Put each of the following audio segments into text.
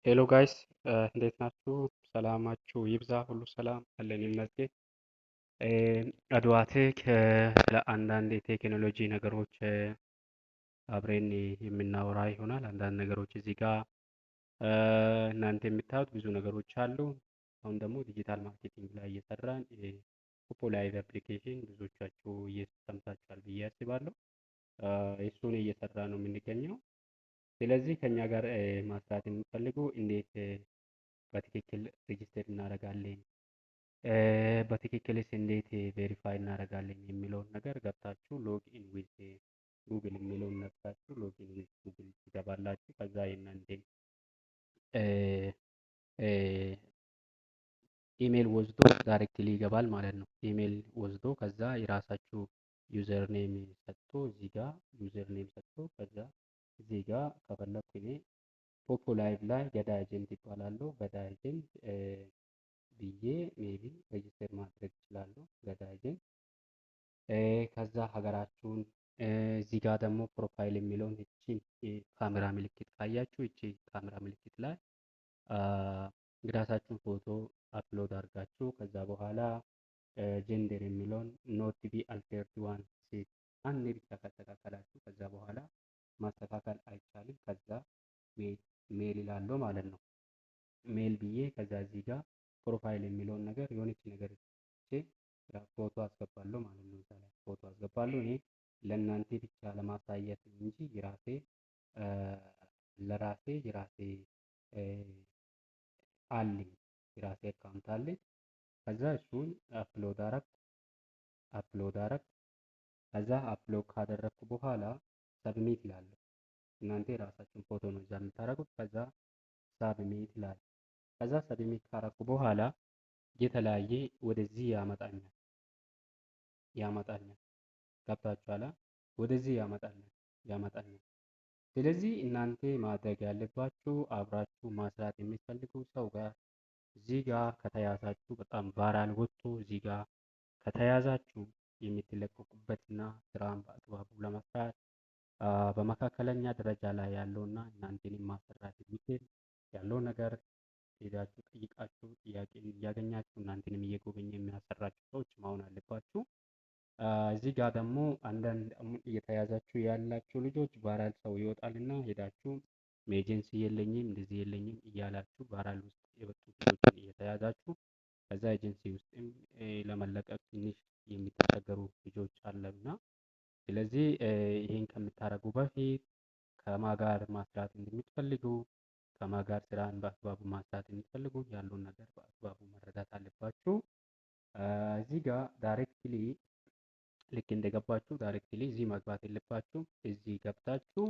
ሄሎ ጋይስ እንዴት ናችሁ? ሰላማችሁ ይብዛ። ሁሉ ሰላም አለን ይመስገን። አድዋቴክ ስለ አንዳንድ የቴክኖሎጂ ነገሮች አብሬን የምናወራ ይሆናል። አንዳንድ ነገሮች እዚህ ጋር እናንተ የምታዩት ብዙ ነገሮች አሉ። አሁን ደግሞ ዲጂታል ማርኬቲንግ ላይ እየሰራን ፖፖ ላይቭ አፕሊኬሽን ብዙዎቻችሁ እየሰምታችኋል ብዬ አስባለሁ። እሱን እየሰራ ነው የምንገኘው። ስለዚህ ከኛ ጋር ማስራት የምትፈልጉ እንዴት በትክክል ሬጅስተር እናደርጋለን፣ በትክክልስ እንዴት ቬሪፋይ እናደርጋለን የሚለውን ነገር ገብታችሁ ሎጊን ዊዝ ጉግል የሚለውን ነክታችሁ ሎጊን ዊዝ ጉግል ትገባላችሁ። ከዛ የእናንተን ኢሜል ወስዶ ዳይሬክትሊ ይገባል ማለት ነው። ኢሜል ወስዶ ከዛ የራሳችሁ ዩዘር ኔም ሰጥቶ እዚህ ጋር ዩዘር ኔም ሰጥቶ ከዛ እዚህ ጋር ከፈለኩ እኔ ፖፖ ላይቭ ላይ ገዳ ኤጀንት ይባላለሁ። ገዳ ኤጀንት ብዬ ሜቢ ሬጅስተር ማድረግ እችላለሁ። ገዳ ኤጀንት ከዛ ሀገራችሁን እዚህ ጋር ደግሞ ፕሮፋይል የሚለውን እቺ ካሜራ ምልክት ካያችሁ እቺ ካሜራ ምልክት ላይ የራሳችሁን ፎቶ አፕሎድ አድርጋችሁ ከዛ በኋላ ጀንደር የሚለውን ኖት ቢ አልተርድ ዋን ሴት አንድ ብቻ ካስተካከላችሁ ከዛ በኋላ ማስተካከል አይቻልም። ከዛ ሜል ይላሉ ማለት ነው። ሜል ብዬ ከዛ እዚህ ጋር ፕሮፋይል የሚለውን ነገር የሆነች ነገር ፎቶ አስገባለሁ ማለት ነው። እዛ ላይ ፎቶ አስገባለሁ እኔ ለእናንተ ብቻ ለማሳየት እንጂ ለራሴ የራሴ አለኝ የራሴ አካውንት አለኝ። ከዛ እሱን አፕሎድ አረግ ከዛ አፕሎድ ካደረግኩ በኋላ ሰብሚት ይላል። እናንተ የራሳችሁን ፎቶ ነው እዛ የምታደርጉት። ከዛ ሰብሚት ይላል። ከዛ ሰብሚት ካረኩ በኋላ የተለያየ ወደዚህ ያመጣኛል። ገብታችኋል? ወደዚህ ያመጣኛል። ስለዚህ እናንተ ማድረግ ያለባችሁ አብራችሁ ማስራት የሚፈልጉ ሰው ጋር እዚህ ጋር ከተያዛችሁ በጣም ቫይራል ወጥቶ እዚህ ጋር ከተያዛችሁ የምትለቀቁበትና ስራን በአግባቡ ለመስራት በመካከለኛ ደረጃ ላይ ያለውና እናንተንም ማሰራት የሚችል ያለው ነገር ሄዳችሁ ጠይቃችሁ ጥያቄ እያገኛችሁ እናንተንም እየጎበኘ የሚያሰራችሁ ሰዎች መሆን አለባችሁ። እዚህ ጋር ደግሞ አንዳንድ እየተያዛችሁ ያላችሁ ልጆች ቫይራል ሰው ይወጣልና ሄዳችሁ ኤጀንሲ የለኝም እንደዚህ የለኝም እያላችሁ ቫይራል ውስጥ የወጡ ልጆችን እየተያዛችሁ ከዛ ኤጀንሲ ውስጥም ለመለቀቅ ትንሽ የሚተቸገሩ ልጆች አለና ስለዚህ ይሄን ከምታደርጉ በፊት ከማጋር ማስራት እንደምትፈልጉ ከማጋር ስራን በአግባቡ ማስራት እንደምትፈልጉ ያለውን ነገር በአግባቡ መረዳት አለባችሁ። እዚህ ጋር ዳይሬክትሊ ልክ እንደገባችሁ ዳይሬክትሊ እዚህ መግባት የለባችሁ። እዚህ ገብታችሁ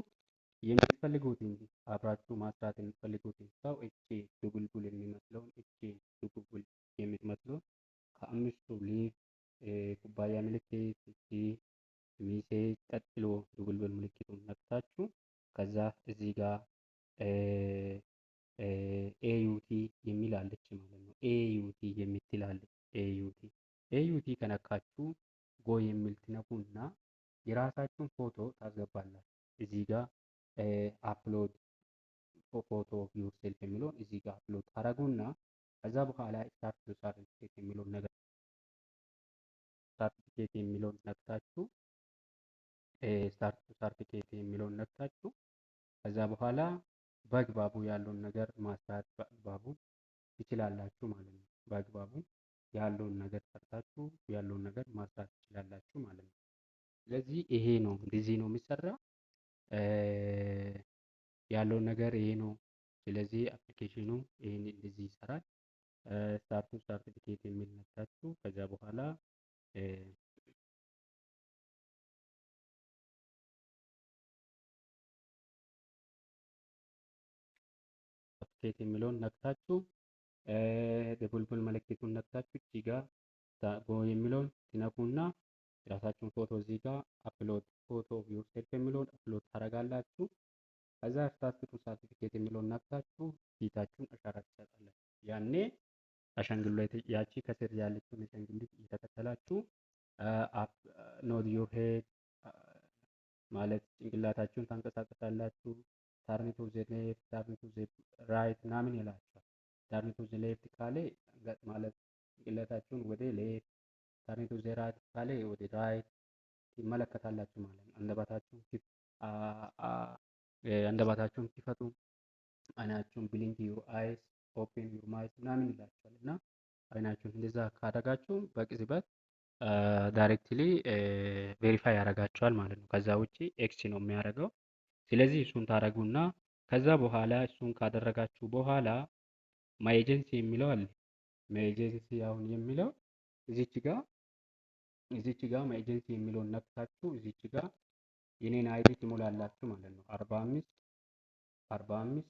የምትፈልጉትን አብራችሁ ማስራት የምትፈልጉትን ሰው እቺ ድቡልቡል የሚመስለውን እቺ ድቡልቡል የምትመስለውን ከአምስቱ ሊቭ ኩባያ ምልክት እቺ ሚሴጅ ቀጥሎ ድቡልቡል ምልክቱን ነክታችሁ ከዛ እዚህ ጋር ኤዩቲ የሚል አለች ማለት ነው። ኤዩቲ የምትላለች ኤዩቲ ከነካችሁ ጎ የሚል ትነኩና የራሳችሁን ፎቶ ታስገባላችሁ። እዚህ ጋር አፕሎድ ፎቶ ዩርሴልፍ የሚለውን እዚህ ጋር አፕሎድ ታረጉና ከዛ በኋላ ስታርት ሰርቲፊኬት የሚለውን ነገር ሰርቲፊኬት የሚለውን ነክታችሁ ስታርት ሰርቲፊኬት የሚለውን ነክታችሁ ከዛ በኋላ በአግባቡ ያለውን ነገር ማስራት በአግባቡ ትችላላችሁ ማለት ነው። በአግባቡ ያለውን ነገር ሰርታችሁ ያለውን ነገር ማስራት ትችላላችሁ ማለት ነው። ስለዚህ ይሄ ነው እንደዚህ ነው የሚሰራ ያለውን ነገር ይሄ ነው። ስለዚህ አፕሊኬሽኑ ይሄን እንደዚህ ይሰራል። ስታርቱ ሰርቲፊኬት የሚል ነካችሁ ከዛ በኋላ ሰርቲፊኬት የሚለውን ነክታችሁ ድቡልቡል ምልክቱን ነክታችሁ እዚህ ጋር ጎ የሚለውን ትነኩና የራሳችሁን ፎቶ እዚህ ጋር አፕሎድ ፎቶ ዩርሴልፍ የሚለውን አፕሎድ ታደርጋላችሁ። ከዛ ስታርት ሰርቲፊኬት የሚለውን ነክታችሁ ፊታችሁን አሻራ ትሰጣላችሁ። ያኔ አሻንጉሊት ያቺ ከስር ያለችውን አሻንጉሊት እየተከተላችሁ ኖድ ዩር ሄድ ማለት ጭንቅላታችሁን ታንቀሳቀሳላችሁ። ተርን ቱ ዘ ሌፍት፣ ተርን ቱ ዘ ራይት ምናምን ይላቸዋል። ተርን ቱ ዘ ሌፍት ካለ ማለት ጭንቅላታችሁን ወደ ሌፍት፣ ተርን ቱ ዘ ራይት ካለ ወደ ራይት ይመለከታላችሁ ማለት ነው። አንደበታችሁን ክፈቱ፣ አይናችሁን ብሊንክ ዩር አይስ ኦፕን ዩር ማይት ምናምን ይላችኋል። እና አይናችሁን እንደዛ ካደረጋችሁ በቅጽበት ዳይሬክትሊ ቬሪፋይ ያደርጋችኋል ማለት ነው። ከዛ ውጪ ኤክስ ነው የሚያደርገው። ስለዚህ እሱን ታደርጉና ከዛ በኋላ እሱን ካደረጋችሁ በኋላ ማይ ኤጀንሲ የሚለው አለ። ማይ ኤጀንሲ አሁን የሚለው እዚች ጋር ማይ ኤጀንሲ የሚለውን ነክታችሁ እዚች ጋር የኔን አይዲ ትሞላላችሁ ማለት ነው። 45 45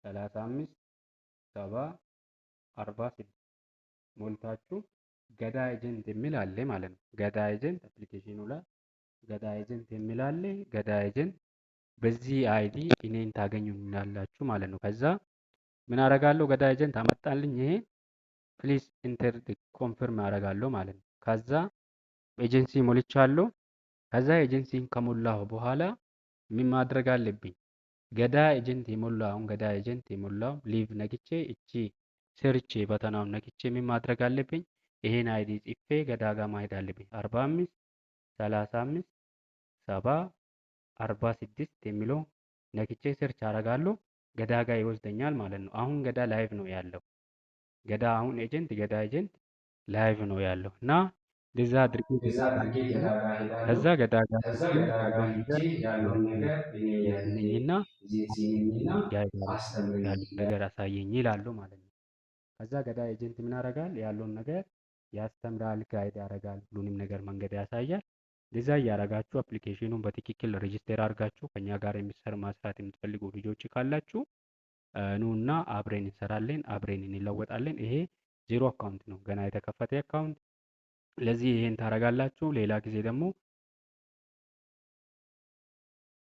35 70 46 ሞልታችሁ ገዳ ኤጀንት የሚል አለ ማለት ነው። ገዳ ኤጀንት አፕሊኬሽኑ ላይ ገዳ ኤጀንት የሚል አለ። ገዳ ኤጀንት በዚህ አይዲ እኔን ታገኙኛላችሁ ማለት ነው። ከዛ ምን አደርጋለሁ? ገዳ ኤጀንት አመጣልኝ። ይሄ ፕሊዝ ኢንተር ኮንፈርም አደርጋለሁ ማለት ነው። ከዛ ኤጀንሲ ሞልቻለሁ። ከዛ ኤጀንሲን ከሞላሁ በኋላ ምን ማድረግ አለብኝ? ገዳ ኤጀንት የሞላውን ገዳ ኤጀንት የሞላው ሊቭ ነግቼ እቺ ሰርች በተናውን ነግቼ ምን ማድረግ አለብኝ? ይሄን አይዲ ጽፌ ገዳ ጋር ማሄድ አለብኝ። 45 35 70 46 የሚለው ነግቼ ሰርች አደርጋለሁ። ገዳ ጋር ይወስደኛል ማለት ነው። አሁን ገዳ ላይቭ ነው ያለው። ገዳ አሁን ገዳ ኤጀንት ላይቭ ነው ያለው እና እንደዛ አድርጌ ገዳ ጋር ሄዳለሁ። ከዛ ገዳ ጋር ያለውን ነገር ነኝና ጋይድ ያለውን ነገር አሳየኝ ይላሉ ማለት ነው። ከዛ ገዳ ኤጀንት ምን ያደርጋል? ያለውን ነገር ያስተምራል፣ ጋይድ ያደርጋል፣ ሁሉንም ነገር መንገድ ያሳያል። እንደዛ እያደረጋችሁ አፕሊኬሽኑን በትክክል ሬጂስተር አድርጋችሁ ከኛ ጋር መስራት የምትፈልጉ ልጆች ካላችሁ ኑና አብሬን እንሰራለን፣ አብሬን እንለወጣለን። ይሄ ዜሮ አካውንት ነው፣ ገና የተከፈተ አካውንት። ስለዚህ ይሄን ታደርጋላችሁ። ሌላ ጊዜ ደግሞ